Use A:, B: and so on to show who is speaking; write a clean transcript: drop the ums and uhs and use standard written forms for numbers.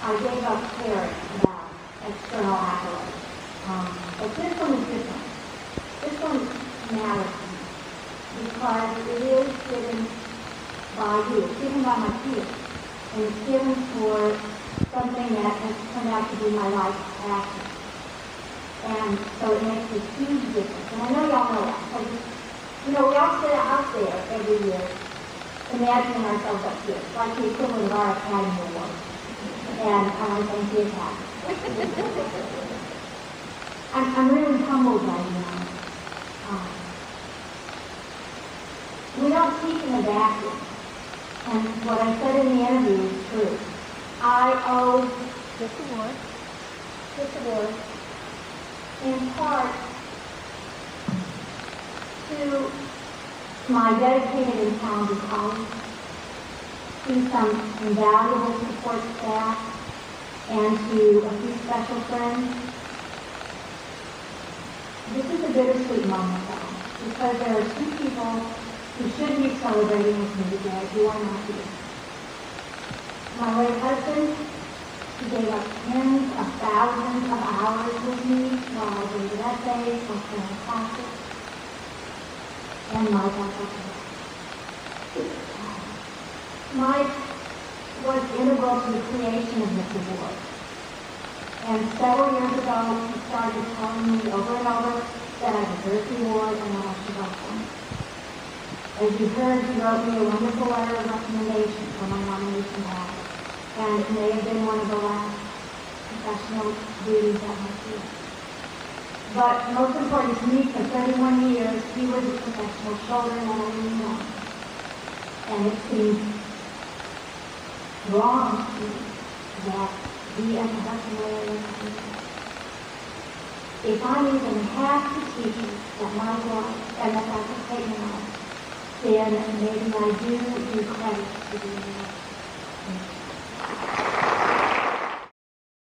A: I gave up caring about external accolades. But this one is different. This one matters to me because it is given by you. It's given by my peers. And it's given for something that has turned out to be my life's passion. And so it makes a huge difference. And I know y'all know that. Because, you know, we all sit out there every year imagining ourselves up here, like the equivalent of our Academy Award. And I want to thank the Academy. I'm really humbled right now. We don't teach in a vacuum. And what I said in the interview is true. I owe this award, in part to my dedicated and talented colleagues, to some invaluable support staff, and to a few special friends. This is a bittersweet moment, though, because there are two people who should be celebrating with me today who are not here. My late husband, who gave up tens of thousands of hours with me while I graded essays, fulfilling classes, and Mike, Mike was integral to the creation of this award. And several years ago, he started telling me over and over that I deserved the award and that I should vote for him. As you heard, he wrote me a wonderful letter of recommendation for my nomination ballot. And it may have been one of the last professional duties I had to do. But most important to me, for 31 years, he was a professional shoulder that I didn't know. And it seemed wrong to me that he and the husband if I'm even half the teachers that my wife and the Aileen Creighton Award, then maybe I do credit to the